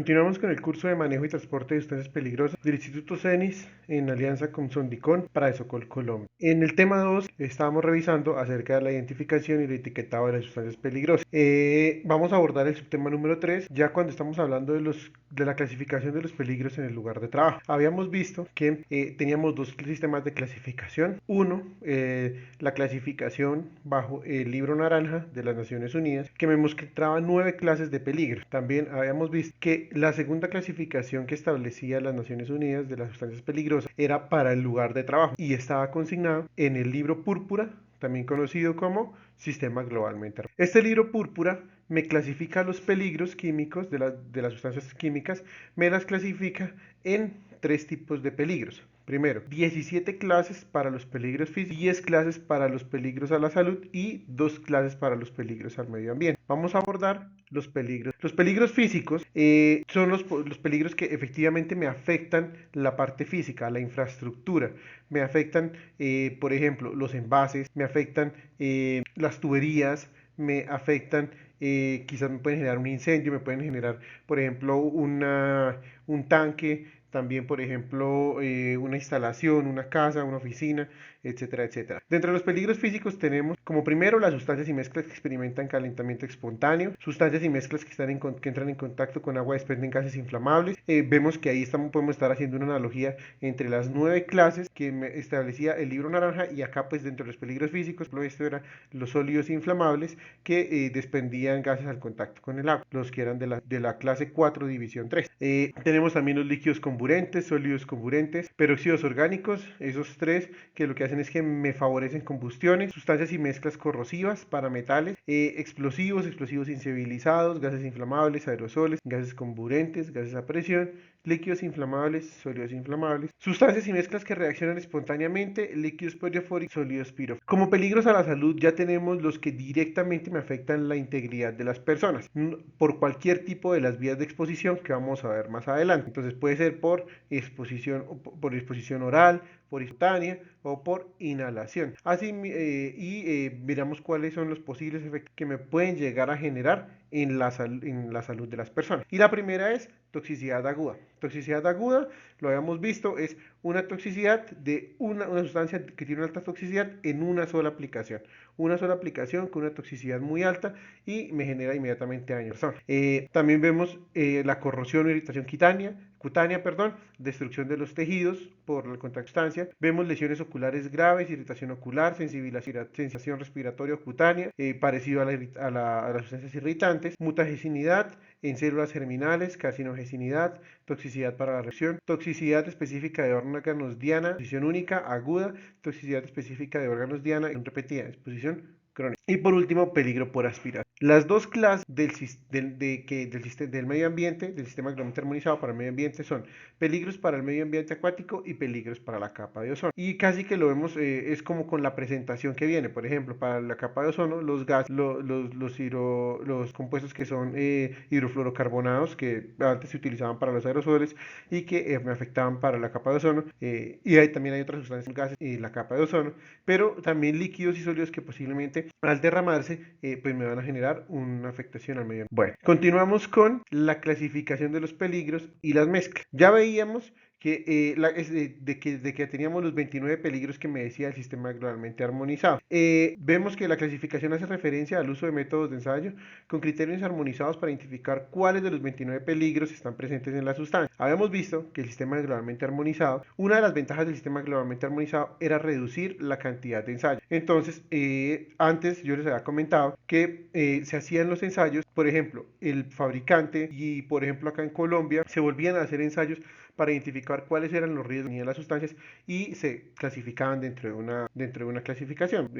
Continuamos con el curso de manejo y transporte de sustancias peligrosas del Instituto CENIS en alianza con Sondicon para Esocol Colombia. En el tema 2 estábamos revisando acerca de la identificación y el etiquetado de las sustancias peligrosas. Vamos a abordar el subtema número 3 ya cuando estamos hablando de la clasificación de los peligros en el lugar de trabajo. Habíamos visto que teníamos dos sistemas de clasificación. Uno, la clasificación bajo el libro naranja de las Naciones Unidas, que me mostraba 9 clases de peligro. También habíamos visto que la segunda clasificación que establecía las Naciones Unidas de las sustancias peligrosas era para el lugar de trabajo y estaba consignado en el libro púrpura, también conocido como Sistema Globalmente. Este libro púrpura me clasifica los peligros químicos de las sustancias químicas, me las clasifica en 3 tipos de peligros. Primero, 17 clases para los peligros físicos, 10 clases para los peligros a la salud y 2 clases para los peligros al medio ambiente. Vamos a abordar los peligros. Los peligros físicos son los peligros que efectivamente me afectan la parte física, la infraestructura. Me afectan, por ejemplo, los envases, me afectan las tuberías, me afectan, quizás me pueden generar un incendio, me pueden generar, por ejemplo, un tanque, también, por ejemplo, una instalación, una casa, una oficina, etcétera, etcétera. Dentro de los peligros físicos tenemos como primero las sustancias y mezclas que experimentan calentamiento espontáneo, sustancias y mezclas que entran en contacto con agua desprenden gases inflamables. Vemos que ahí podemos estar haciendo una analogía entre las 9 clases que establecía el libro naranja y acá pues dentro de los peligros físicos, esto eran los sólidos inflamables que desprendían gases al contacto con el agua, los que eran de la clase 4 división 3. Tenemos también los líquidos comburentes, sólidos comburentes, peróxidos orgánicos, esos 3 que lo que hacen es que me favorecen combustiones, sustancias y mezclas corrosivas para metales, explosivos incivilizados, gases inflamables, aerosoles, gases comburentes, gases a presión, líquidos inflamables, sólidos inflamables, sustancias y mezclas que reaccionan espontáneamente, líquidos pirofóricos, sólidos pirofóricos. Como peligros a la salud ya tenemos los que directamente me afectan la integridad de las personas, por cualquier tipo de las vías de exposición que vamos a ver más adelante. Entonces puede ser por exposición oral, por instantánea o por inhalación. Así miramos cuáles son los posibles efectos que me pueden llegar a generar en la salud de las personas. Y la primera es toxicidad aguda. Toxicidad aguda, lo habíamos visto, es una toxicidad de una sustancia que tiene una alta toxicidad en una sola aplicación. Una sola aplicación con una toxicidad muy alta y me genera inmediatamente daño. También vemos la corrosión o irritación cutánea, destrucción de los tejidos por la contacto sustancia. Vemos lesiones oculares graves, irritación ocular, sensación respiratoria cutánea, parecido a las sustancias irritantes, mutagesinidad en células germinales, carcinogesinidad, toxicidad para la reacción, toxicidad específica de órganos diana, exposición única, aguda, toxicidad específica de órganos diana, repetida, exposición crónica. Y por último, peligro por aspiración. Las dos clases del medio ambiente, del sistema globalmente armonizado para el medio ambiente son peligros para el medio ambiente acuático y peligros para la capa de ozono. Y casi que lo vemos, es como con la presentación que viene. Por ejemplo, para la capa de ozono, los gases, los compuestos que son hidrofluorocarbonados, que antes se utilizaban para los aerosoles y que me afectaban para la capa de ozono. Y también hay otras sustancias, gases en la capa de ozono, pero también líquidos y sólidos que posiblemente al derramarse pues me van a generar una afectación al medio ambiente. Bueno, continuamos con la clasificación de los peligros y las mezclas. Ya veíamos que, de que teníamos los 29 peligros que me decía el sistema globalmente armonizado. Vemos que la clasificación hace referencia al uso de métodos de ensayo con criterios armonizados para identificar cuáles de los 29 peligros están presentes en la sustancia. Habíamos visto que el sistema globalmente armonizado, una de las ventajas del sistema globalmente armonizado era reducir la cantidad de ensayos. Entonces, antes yo les había comentado que se hacían los ensayos, por ejemplo, el fabricante y por ejemplo acá en Colombia se volvían a hacer ensayos para identificar cuáles eran los riesgos de las sustancias y se clasificaban dentro de una clasificación,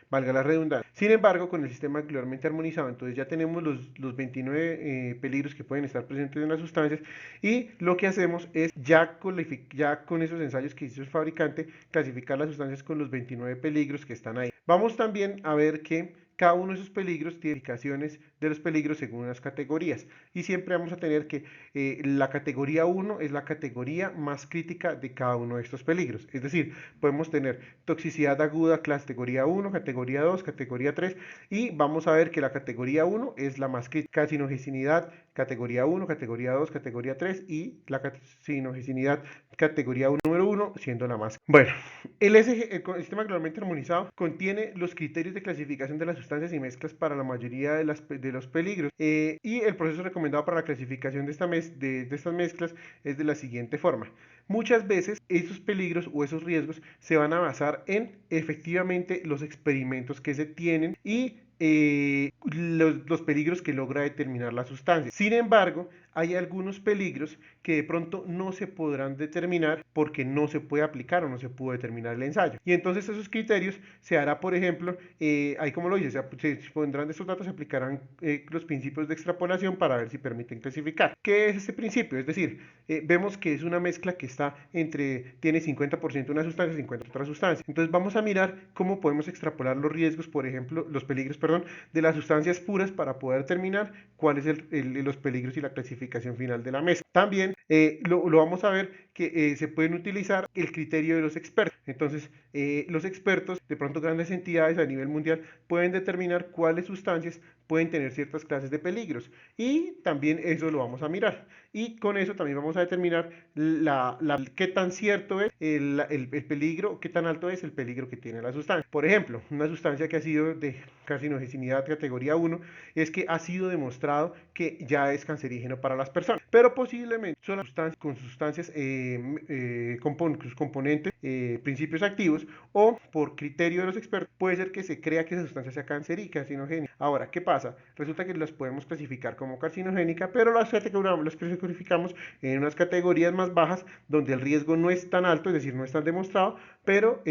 valga la redundancia. Sin embargo, con el sistema globalmente armonizado, entonces ya tenemos los 29 peligros que pueden estar presentes en las sustancias y lo que hacemos es ya con esos ensayos que hizo el fabricante, clasificar las sustancias con los 29 peligros que están ahí. Vamos también a ver que cada uno de esos peligros tiene indicaciones de los peligros según unas categorías. Y siempre vamos a tener que la categoría 1 es la categoría más crítica de cada uno de estos peligros. Es decir, podemos tener toxicidad aguda, categoría 1, categoría 2, categoría 3, y vamos a ver que la categoría 1 es la más crítica. Carcinogenicidad, categoría 1, categoría 2, categoría 3, y la carcinogenicidad categoría número 1 siendo la más. Bueno, el SG, el sistema globalmente armonizado, contiene los criterios de clasificación de las sustancias y mezclas para la mayoría de los peligros, y el proceso recomendado para la clasificación de estas mezclas es de la siguiente forma. Muchas veces esos peligros o esos riesgos se van a basar en efectivamente los experimentos que se tienen y los peligros que logra determinar la sustancia. Sin embargo, hay algunos peligros que de pronto no se podrán determinar porque no se puede aplicar o no se pudo determinar el ensayo. Y entonces esos criterios se hará, por ejemplo, ahí como lo dice, se pondrán de estos datos, se aplicarán los principios de extrapolación para ver si permiten clasificar. ¿Qué es este principio? Es decir, vemos que es una mezcla que tiene 50% una sustancia, 50% otra sustancia. Entonces vamos a mirar cómo podemos extrapolar los riesgos, por ejemplo, los peligros, perdón, de las sustancias puras para poder determinar cuáles son los peligros y la clasificación final de la mezcla. También lo vamos a ver que se pueden utilizar el criterio de los expertos. Entonces, los expertos, de pronto grandes entidades a nivel mundial, pueden determinar cuáles sustancias pueden tener ciertas clases de peligros. Y también eso lo vamos a mirar. Y con eso también vamos a determinar qué tan cierto es el peligro, qué tan alto es el peligro que tiene la sustancia. Por ejemplo, una sustancia que ha sido de carcinogenicidad categoría 1 es que ha sido demostrado que ya es cancerígeno para las personas. Pero posiblemente son sustancias con sustancias sus componentes, principios activos, o por criterio de los expertos puede ser que se crea que esa sustancia sea carcinogénica. Ahora, ¿qué pasa? Resulta que las podemos clasificar como carcinogénica, pero las clasificamos en unas categorías más bajas donde el riesgo no es tan alto, es decir, no es tan demostrado, pero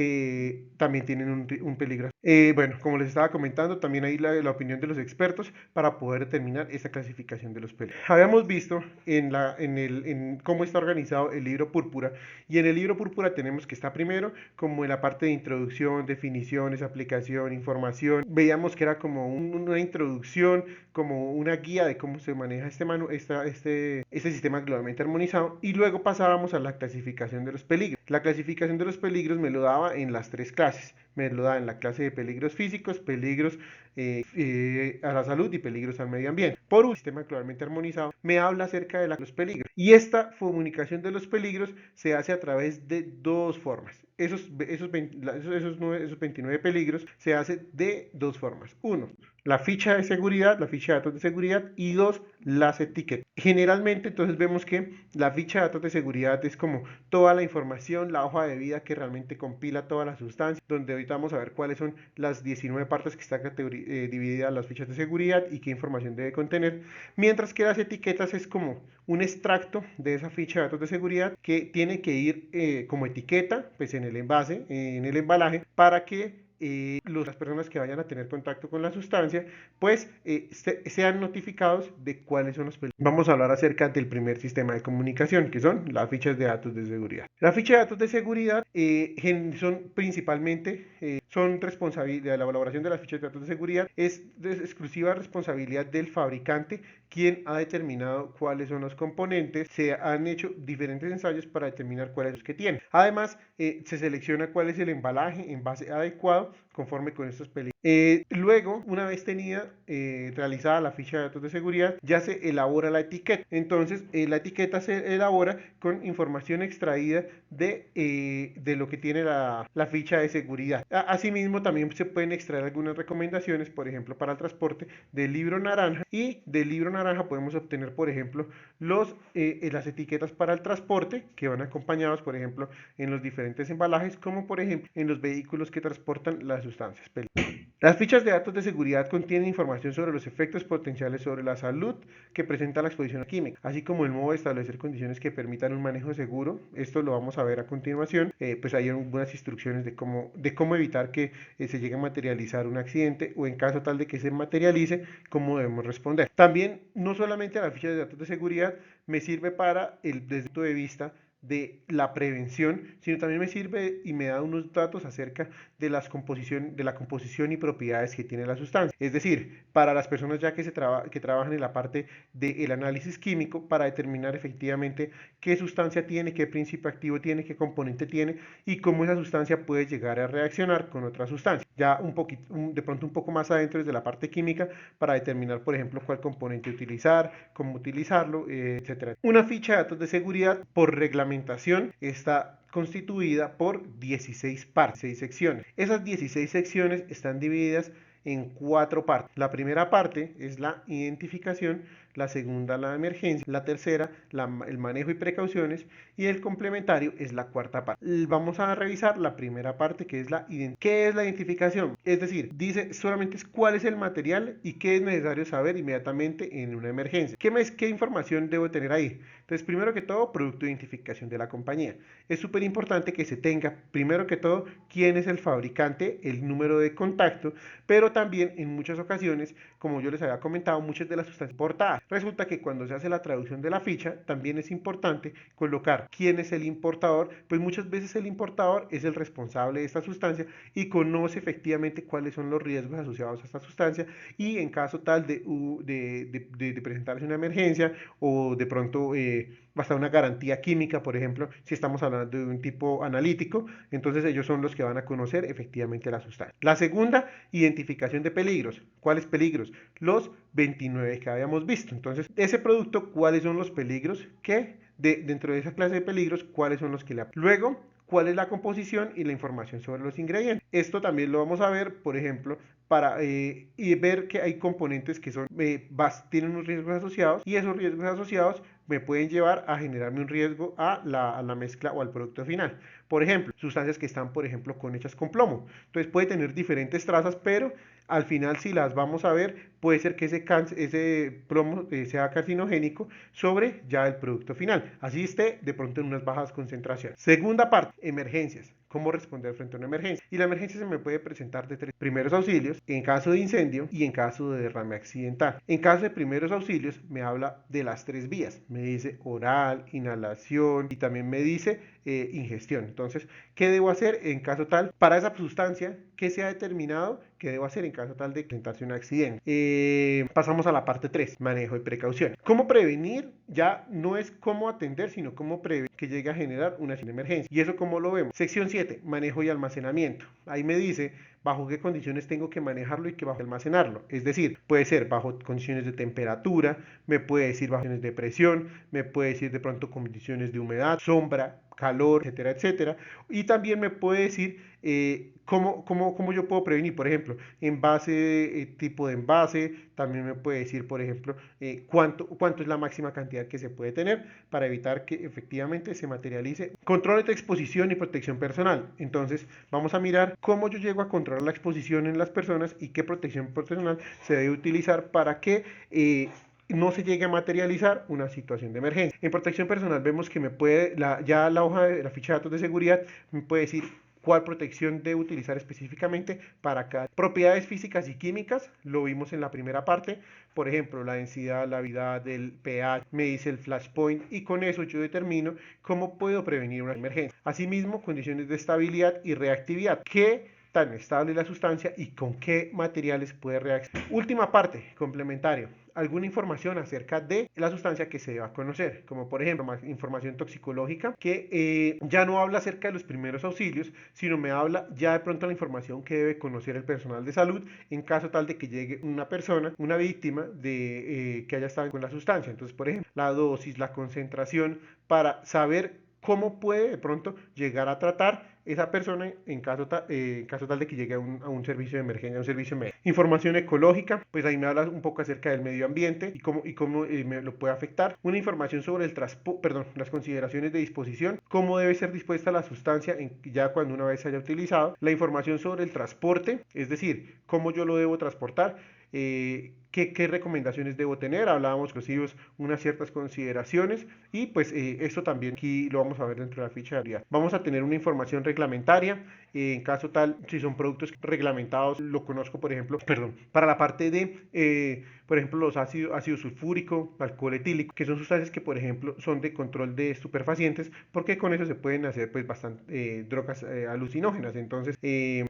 también tienen un peligro. Bueno, como les estaba comentando, también hay la opinión de los expertos para poder determinar esa clasificación de los peligros. Habíamos visto en cómo está organizado el libro púrpura, y en el libro púrpura tenemos que está primero como en la parte de introducción, definiciones, aplicación, información. Veíamos que era como una introducción, como una guía de cómo se maneja este sistema globalmente armonizado, y luego pasábamos a la clasificación de los peligros. La clasificación de los peligros me lo daba en las tres clases. Me lo da en la clase de peligros físicos, peligros a la salud y peligros al medio ambiente. Por un sistema globalmente armonizado me habla acerca de los peligros, y esta comunicación de los peligros se hace a través de dos formas. Esos 29 peligros se hace de dos formas. Uno, la ficha de seguridad, la ficha de datos de seguridad, y dos, las etiquetas. Generalmente entonces vemos que la ficha de datos de seguridad es como toda la información, la hoja de vida que realmente compila toda la sustancia, donde ahorita vamos a ver cuáles son las 19 partes que están divididas las fichas de seguridad y qué información debe contener, mientras que las etiquetas es como un extracto de esa ficha de datos de seguridad que tiene que ir como etiqueta pues en el envase, en el embalaje, para que las personas que vayan a tener contacto con la sustancia pues sean notificados de cuáles son los peligros. Vamos a hablar acerca del primer sistema de comunicación, que son las fichas de datos de seguridad. Las fichas de datos de seguridad son principalmente son responsabilidad, la elaboración de las fichas de datos de seguridad es de exclusiva responsabilidad del fabricante, quien ha determinado cuáles son los componentes. Se han hecho diferentes ensayos para determinar cuáles son los que tienen. Además, se selecciona cuál es el envase adecuado conforme con estos peligros. Luego, una vez realizada la ficha de datos de seguridad, ya se elabora la etiqueta. Entonces, la etiqueta se elabora con información extraída de lo que tiene la ficha de seguridad. Asimismo, también se pueden extraer algunas recomendaciones, por ejemplo, para el transporte del libro naranja, y del libro naranja podemos obtener, por ejemplo, las etiquetas para el transporte que van acompañados, por ejemplo, en los diferentes embalajes, como por ejemplo en los vehículos que transportan las sustancias peligrosas. Las fichas de datos de seguridad contienen información sobre los efectos potenciales sobre la salud que presenta la exposición química, así como el modo de establecer condiciones que permitan un manejo seguro. Esto lo vamos a ver a continuación. Pues hay algunas instrucciones de cómo evitar que se llegue a materializar un accidente, o en caso tal de que se materialice, cómo debemos responder. También, no solamente la ficha de datos de seguridad me sirve desde el punto de vista de la prevención, sino también me sirve y me da unos datos acerca de la composición y propiedades que tiene la sustancia. Es decir, para las personas ya que trabajan en la parte del análisis químico, para determinar efectivamente qué sustancia tiene, qué principio activo tiene, qué componente tiene y cómo esa sustancia puede llegar a reaccionar con otra sustancia. Ya de pronto un poco más adentro desde la parte química para determinar, por ejemplo, cuál componente utilizar, cómo utilizarlo, etc. Una ficha de datos de seguridad por reglamentación está constituida por 16 partes, 6 secciones. Esas 16 secciones están divididas en 4 partes. La primera parte es la identificación, la segunda la emergencia, la tercera el manejo y precauciones y el complementario es la cuarta parte. Vamos a revisar la primera parte que es ¿qué es la identificación? Es decir, dice solamente cuál es el material y qué es necesario saber inmediatamente en una emergencia. ¿Qué información debo tener ahí? Entonces, primero que todo, producto de identificación de la compañía. Es súper importante que se tenga, primero que todo, quién es el fabricante, el número de contacto, pero también en muchas ocasiones, como yo les había comentado, muchas de las sustancias importadas. Resulta que cuando se hace la traducción de la ficha, también es importante colocar quién es el importador, pues muchas veces el importador es el responsable de esta sustancia y conoce efectivamente cuáles son los riesgos asociados a esta sustancia y en caso tal de presentarse una emergencia o de pronto basta una garantía química, por ejemplo, si estamos hablando de un tipo analítico, entonces ellos son los que van a conocer efectivamente la sustancia. La segunda, identificación de peligros. ¿Cuáles peligros? Los 29 que habíamos visto. Entonces, ese producto, ¿cuáles son los peligros que dentro de esa clase de peligros, cuáles son los que le aplican? Luego, cuál es la composición y la información sobre los ingredientes. Esto también lo vamos a ver, por ejemplo, y ver que hay componentes que tienen unos riesgos asociados y esos riesgos asociados me pueden llevar a generarme un riesgo a la mezcla o al producto final. Por ejemplo, sustancias que están, por ejemplo, hechas con plomo. Entonces puede tener diferentes trazas, pero al final si las vamos a ver, puede ser que ese plomo sea carcinogénico sobre ya el producto final. Así esté de pronto en unas bajas concentraciones. Segunda parte, emergencias. Cómo responder frente a una emergencia. Y la emergencia se me puede presentar de 3 primeros auxilios, en caso de incendio y en caso de derrame accidental. En caso de primeros auxilios me habla de las 3 vías. Me dice oral, inhalación y también me dice ingestión. Entonces, ¿qué debo hacer en caso tal para esa sustancia que se ha determinado que debo hacer en caso tal de presentarse un accidente? Pasamos a la parte 3, manejo y precaución. ¿Cómo prevenir? Ya no es cómo atender, sino cómo prevenir que llegue a generar una emergencia. ¿Y eso cómo lo vemos? Sección 7, manejo y almacenamiento. Ahí me dice bajo qué condiciones tengo que manejarlo y qué bajo almacenarlo. Es decir, puede ser bajo condiciones de temperatura, me puede decir bajo condiciones de presión, me puede decir de pronto condiciones de humedad, sombra, calor, etcétera, etcétera. Y también me puede decir cómo yo puedo prevenir, por ejemplo, envase, tipo de envase, también me puede decir, por ejemplo, cuánto es la máxima cantidad que se puede tener para evitar que efectivamente se materialice. Control de exposición y protección personal. Entonces, vamos a mirar cómo yo llego a controlar la exposición en las personas y qué protección personal se debe utilizar para que no se llegue a materializar una situación de emergencia. En protección personal vemos que ya la hoja de la ficha de datos de seguridad me puede decir cuál protección debo utilizar específicamente para cada propiedades físicas y químicas, lo vimos en la primera parte, por ejemplo, la densidad, la avidad, el pH, me dice el flash point y con eso yo determino cómo puedo prevenir una emergencia. Asimismo, condiciones de estabilidad y reactividad, qué tan estable es la sustancia y con qué materiales puede reaccionar. Última parte, complementario. Alguna información acerca de la sustancia que se deba conocer, como por ejemplo información toxicológica que ya no habla acerca de los primeros auxilios, sino me habla ya de pronto la información que debe conocer el personal de salud en caso tal de que llegue una persona, una víctima que haya estado con la sustancia. Entonces, por ejemplo, la dosis, la concentración, para saber cómo puede de pronto llegar a tratar esa persona en caso tal de que llegue a un servicio de emergencia, a un servicio médico. Información ecológica, pues ahí me habla un poco acerca del medio ambiente y cómo me lo puede afectar. Una información sobre las consideraciones de disposición, cómo debe ser dispuesta la sustancia ya cuando una vez se haya utilizado. La información sobre el transporte, es decir, cómo yo lo debo transportar. qué recomendaciones debo tener. Hablábamos de explosivos, unas ciertas consideraciones y pues esto también aquí lo vamos a ver dentro de la ficha de calidad. Vamos a tener una información reglamentaria, en caso tal, si son productos reglamentados, lo conozco por ejemplo, perdón, para la parte de, por ejemplo, los ácido sulfúrico, alcohol etílico, que son sustancias que por ejemplo son de control de estupefacientes, porque con eso se pueden hacer pues bastante drogas alucinógenas, entonces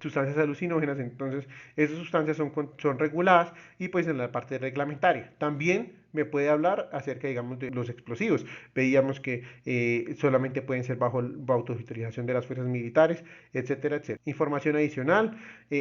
sustancias alucinógenas, entonces esas sustancias son reguladas y pues en la parte reglamentaria. También me puede hablar acerca, digamos, de los explosivos. Veíamos que solamente pueden ser bajo autorización de las fuerzas militares, etcétera, etcétera. Información adicional,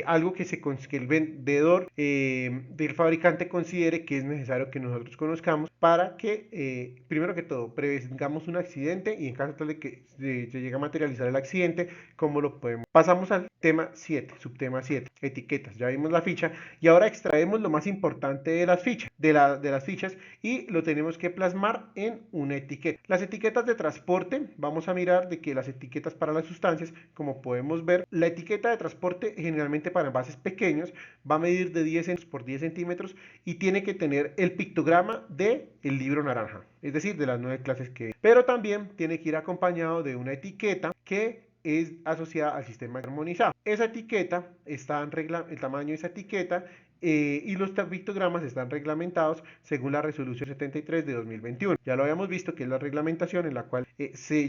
algo que el vendedor del fabricante considere que es necesario que nosotros conozcamos para que, primero que todo, prevengamos un accidente y en caso tal de que se llegue a materializar el accidente, ¿cómo lo podemos? Pasamos al tema 7, subtema 7, etiquetas. Ya vimos la ficha y ahora extraemos lo más importante de las fichas, de las fichas y lo tenemos que plasmar en una etiqueta. Las etiquetas de transporte, vamos a mirar de que las etiquetas para las sustancias, como podemos ver, la etiqueta de transporte generalmente para envases pequeños va a medir de 10 por 10 centímetros y tiene que tener el pictograma del libro naranja, es decir, de las 9 clases que hay. Pero también tiene que ir acompañado de una etiqueta que es asociada al sistema armonizado. Esa etiqueta está en regla, el tamaño de esa etiqueta y los pictogramas están reglamentados según la resolución 73 de 2021. Ya lo habíamos visto que es la reglamentación en la cual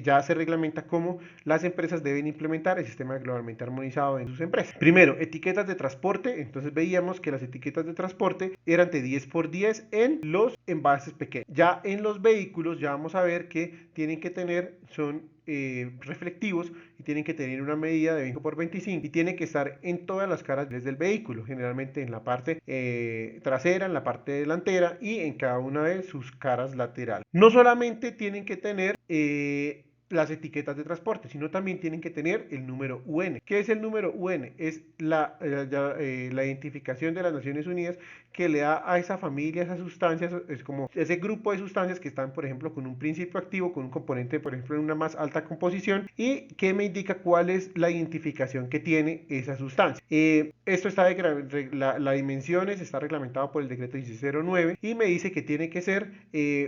ya se reglamenta cómo las empresas deben implementar el sistema globalmente armonizado en sus empresas. Primero, etiquetas de transporte. Entonces veíamos que las etiquetas de transporte eran de 10 por 10 en los envases pequeños. Ya en los vehículos ya vamos a ver que tienen que tener, son reflectivos y tienen que tener una medida de 20 por 25 y tienen que estar en todas las caras del vehículo, generalmente en la parte trasera, en la parte delantera y en cada una de sus caras laterales. No solamente tienen que tener las etiquetas de transporte, sino también tienen que tener el número UN. ¿Qué es el número UN? Es la identificación de las Naciones Unidas que le da a esa familia, a esas sustancias, es como ese grupo de sustancias que están, por ejemplo, con un principio activo, con un componente, por ejemplo, en una más alta composición y que me indica cuál es la identificación que tiene esa sustancia. Esto está la dimensiones está reglamentado por el decreto 1609 y me dice que tiene que ser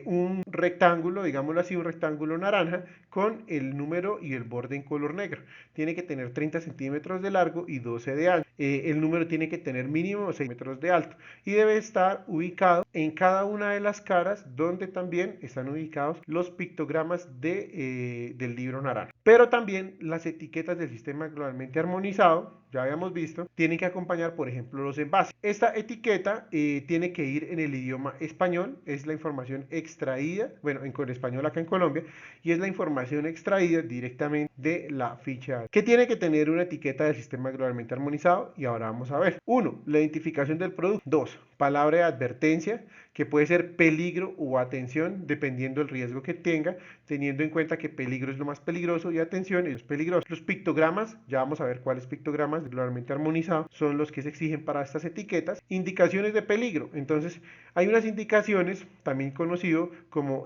un rectángulo, digámoslo así, un rectángulo naranja con el número y el borde en color negro. Tiene que tener 30 centímetros de largo y 12 de ancho. El número tiene que tener mínimo 6 metros de alto y debe estar ubicado en cada una de las caras donde también están ubicados los pictogramas del libro naranja. Pero también las etiquetas del sistema globalmente armonizado, ya habíamos visto, tienen que acompañar, por ejemplo, los envases. Esta etiqueta tiene que ir en el idioma español, es la información extraída, bueno, con español acá en Colombia, y es la información extraída directamente de la ficha. ¿Qué tiene que tener una etiqueta del sistema globalmente armonizado? Y ahora vamos a ver. 1. La identificación del producto. 2. Palabra de advertencia, que puede ser peligro o atención, dependiendo del riesgo que tenga, teniendo en cuenta que peligro es lo más peligroso y atención es peligroso. Los pictogramas, ya vamos a ver cuáles pictogramas globalmente armonizados son los que se exigen para estas etiquetas. Indicaciones de peligro. Entonces, hay unas indicaciones, también conocido como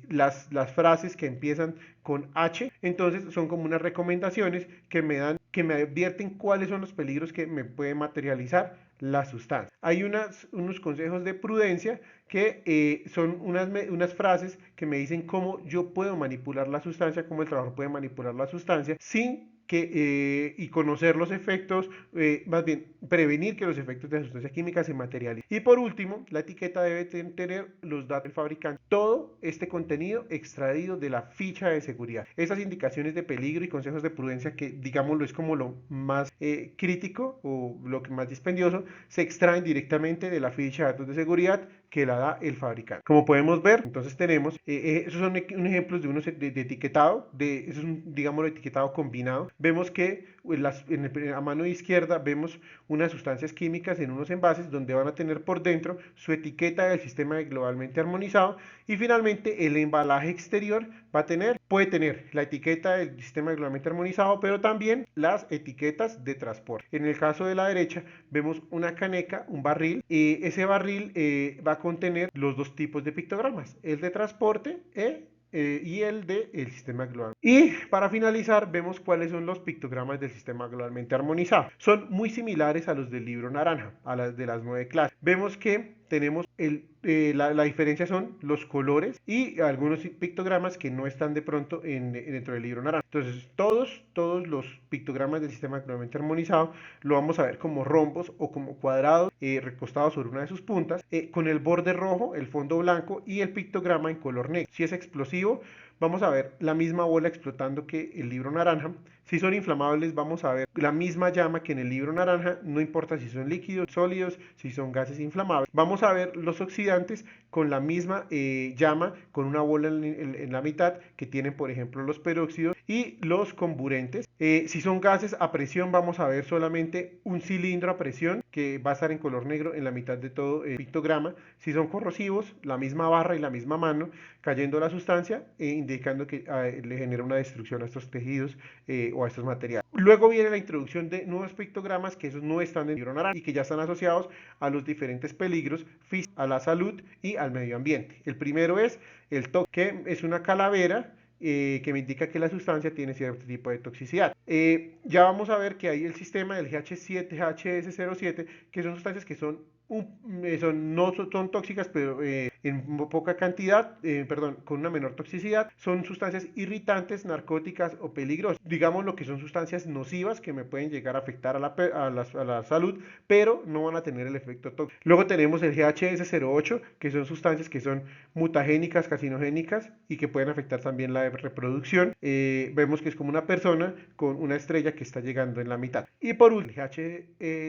las frases que empiezan con H, entonces son como unas recomendaciones que me advierten cuáles son los peligros que me pueden materializar la sustancia. Hay unos consejos de prudencia que son unas frases que me dicen cómo yo puedo manipular la sustancia, cómo el trabajador puede manipular la sustancia sin y conocer los efectos, más bien prevenir que los efectos de la sustancia química se materialicen. Y por último, la etiqueta debe tener los datos del fabricante. Todo este contenido extraído de la ficha de seguridad. Esas indicaciones de peligro y consejos de prudencia que, digámoslo, es como lo más crítico o lo que más dispendioso, se extraen directamente de la ficha de datos de seguridad que la da el fabricante. Como podemos ver, entonces tenemos, esos son ejemplos de unos de etiquetado, eso es un, digámoslo, etiquetado combinado. Vemos que a mano izquierda vemos unas sustancias químicas en unos envases donde van a tener por dentro su etiqueta del sistema globalmente armonizado y finalmente el embalaje exterior puede tener la etiqueta del sistema globalmente armonizado, pero también las etiquetas de transporte. En el caso de la derecha vemos una caneca, un barril, y ese barril va a contener los dos tipos de pictogramas, el de transporte y el del sistema global. Y para finalizar vemos cuáles son los pictogramas del sistema globalmente armonizado. Son muy similares a los del libro naranja, a las de las 9 clases. Vemos que tenemos la diferencia son los colores y algunos pictogramas que no están de pronto dentro del libro naranja. Entonces, todos los pictogramas del sistema económicamente armonizado lo vamos a ver como rombos o como cuadrados recostados sobre una de sus puntas, con el borde rojo, el fondo blanco y el pictograma en color negro. Si es explosivo, vamos a ver la misma bola explotando que el libro naranja. Si son inflamables, vamos a ver la misma llama que en el libro naranja, no importa si son líquidos, sólidos, si son gases inflamables. Vamos a ver los oxidantes con la misma llama, con una bola en la mitad que tienen, por ejemplo, los peróxidos y los comburentes. Si son gases a presión, vamos a ver solamente un cilindro a presión que va a estar en color negro en la mitad de todo el pictograma. Si son corrosivos, la misma barra y la misma mano cayendo la sustancia, indicando que le genera una destrucción a estos tejidos o a estos materiales. Luego viene la introducción de nuevos pictogramas que esos no están en el libro naranja y que ya están asociados a los diferentes peligros físicos, a la salud y al medio ambiente. El primero es el TOC, que es una calavera que me indica que la sustancia tiene cierto tipo de toxicidad. Ya vamos a ver que hay el sistema del GH7, GHS07, que son sustancias que no son tóxicas, pero en poca cantidad, con una menor toxicidad, son sustancias irritantes, narcóticas o peligrosas. Digamos lo que son sustancias nocivas que me pueden llegar a afectar a la salud, pero no van a tener el efecto tóxico. Luego tenemos el GHS08, que son sustancias que son mutagénicas, carcinogénicas y que pueden afectar también la reproducción. Vemos que es como una persona con una estrella que está llegando en la mitad. Y por último, el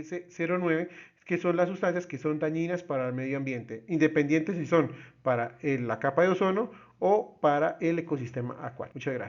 GHS09, que son las sustancias que son dañinas para el medio ambiente, independientes si son para la capa de ozono o para el ecosistema acuático. Muchas gracias.